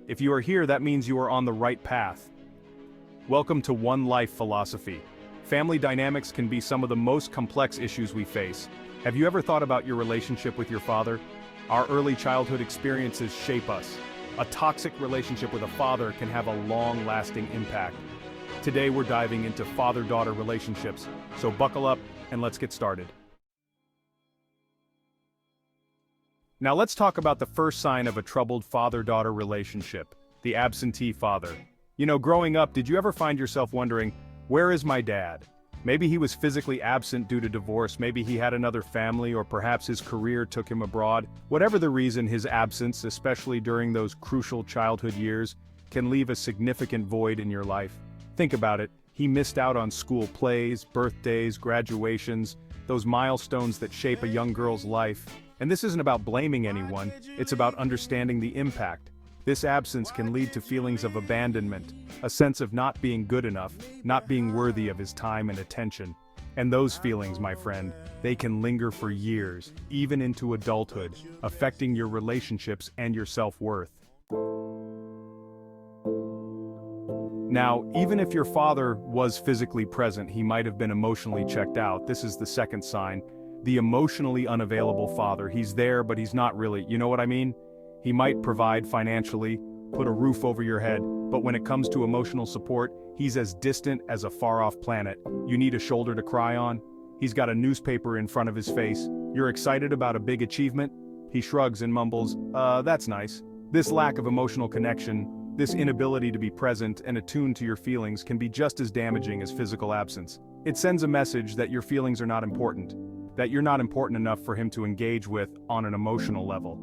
If you are here, that means you are on the right path. Welcome to One Life Philosophy. Family dynamics can be some of the most complex issues we face. Have you ever thought about your relationship with your father? Our early childhood experiences shape us. A toxic relationship with a father can have a long-lasting impact. Today we're diving into father-daughter relationships, so buckle up and let's get started. Now let's talk about the first sign of a troubled father-daughter relationship, the absentee father. You know, growing up, did you ever find yourself wondering, where is my dad? Maybe he was physically absent due to divorce, maybe he had another family, or perhaps his career took him abroad. Whatever the reason, his absence, especially during those crucial childhood years, can leave a significant void in your life. Think about it, he missed out on school plays, birthdays, graduations, those milestones that shape a young girl's life. And this isn't about blaming anyone, it's about understanding the impact. This absence can lead to feelings of abandonment, a sense of not being good enough, not being worthy of his time and attention. And those feelings, my friend, they can linger for years, even into adulthood, affecting your relationships and your self-worth. Now, even if your father was physically present, he might have been emotionally checked out. This is the second sign. The emotionally unavailable father. He's there, but he's not really, you know what I mean? He might provide financially, put a roof over your head, but when it comes to emotional support, he's as distant as a far-off planet. You need a shoulder to cry on? He's got a newspaper in front of his face. You're excited about a big achievement? He shrugs and mumbles, that's nice. This lack of emotional connection, this inability to be present and attuned to your feelings can be just as damaging as physical absence. It sends a message that your feelings are not important, that you're not important enough for him to engage with on an emotional level.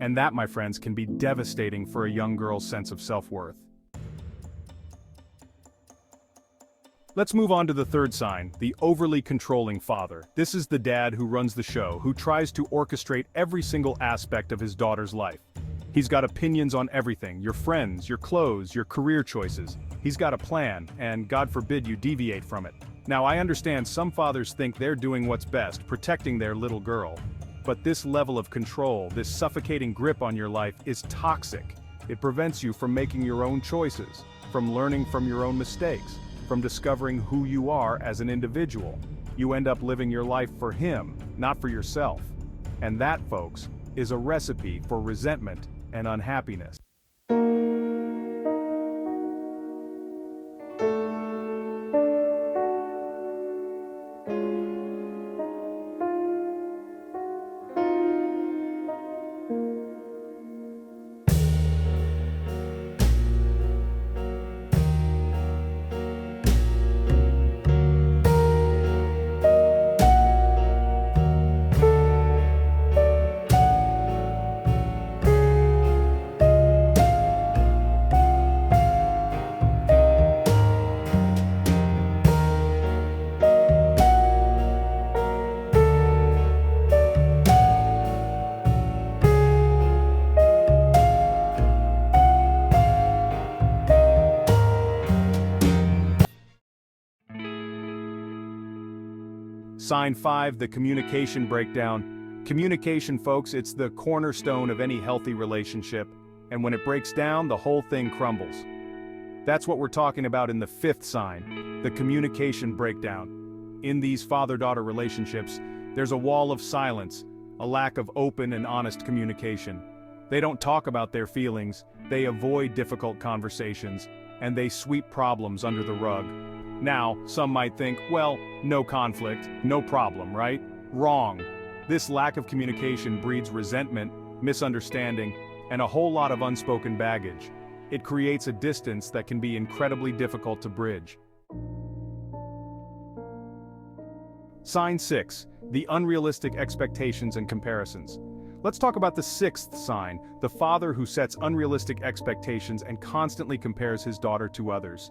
And that, my friends, can be devastating for a young girl's sense of self-worth. Let's move on to the third sign, the overly controlling father. This is the dad who runs the show, who tries to orchestrate every single aspect of his daughter's life. He's got opinions on everything, your friends, your clothes, your career choices. He's got a plan, and God forbid you deviate from it. Now, I understand some fathers think they're doing what's best, protecting their little girl. But this level of control, this suffocating grip on your life is toxic. It prevents you from making your own choices, from learning from your own mistakes, from discovering who you are as an individual. You end up living your life for him, not for yourself. And that, folks, is a recipe for resentment and unhappiness. Sign 5, the communication breakdown. Communication, folks, it's the cornerstone of any healthy relationship, and when it breaks down, the whole thing crumbles. That's what we're talking about in the fifth sign, the communication breakdown. In these father-daughter relationships, there's a wall of silence, a lack of open and honest communication. They don't talk about their feelings, they avoid difficult conversations, and they sweep problems under the rug. Now, some might think, well, no conflict, no problem, right? Wrong. This lack of communication breeds resentment, misunderstanding, and a whole lot of unspoken baggage. It creates a distance that can be incredibly difficult to bridge. Sign 6, the unrealistic expectations and comparisons. Let's talk about the sixth sign, the father who sets unrealistic expectations and constantly compares his daughter to others.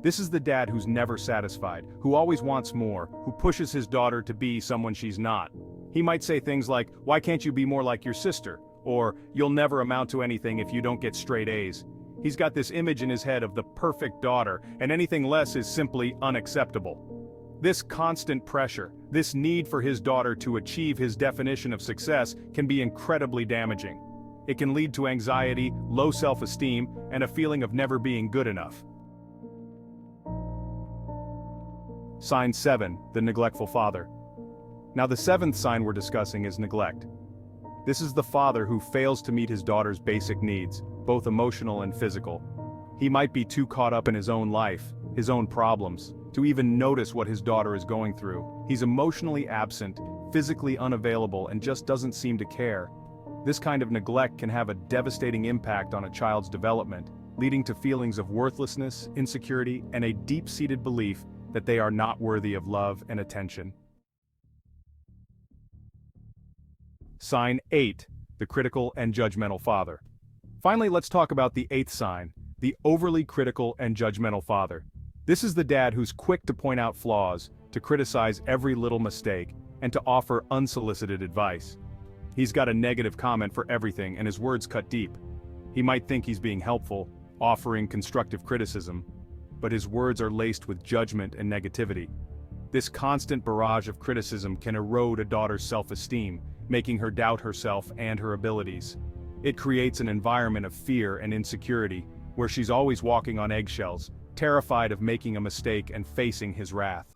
This is the dad who's never satisfied, who always wants more, who pushes his daughter to be someone she's not. He might say things like, "Why can't you be more like your sister?" Or, "You'll never amount to anything if you don't get straight A's." He's got this image in his head of the perfect daughter, and anything less is simply unacceptable. This constant pressure, this need for his daughter to achieve his definition of success can be incredibly damaging. It can lead to anxiety, low self-esteem, and a feeling of never being good enough. Sign 7, the neglectful father. Now the seventh sign we're discussing is neglect. This is the father who fails to meet his daughter's basic needs, both emotional and physical. He might be too caught up in his own life, his own problems, to even notice what his daughter is going through. He's emotionally absent, physically unavailable, and just doesn't seem to care. This kind of neglect can have a devastating impact on a child's development, leading to feelings of worthlessness, insecurity, and a deep-seated belief that they are not worthy of love and attention. Sign 8, the critical and judgmental father. Finally, let's talk about the eighth sign, the overly critical and judgmental father. This is the dad who's quick to point out flaws, to criticize every little mistake, and to offer unsolicited advice. He's got a negative comment for everything, and his words cut deep. He might think he's being helpful, offering constructive criticism, but his words are laced with judgment and negativity. This constant barrage of criticism can erode a daughter's self-esteem, making her doubt herself and her abilities. It creates an environment of fear and insecurity, where she's always walking on eggshells, terrified of making a mistake and facing his wrath.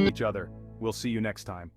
Each other. We'll see you next time.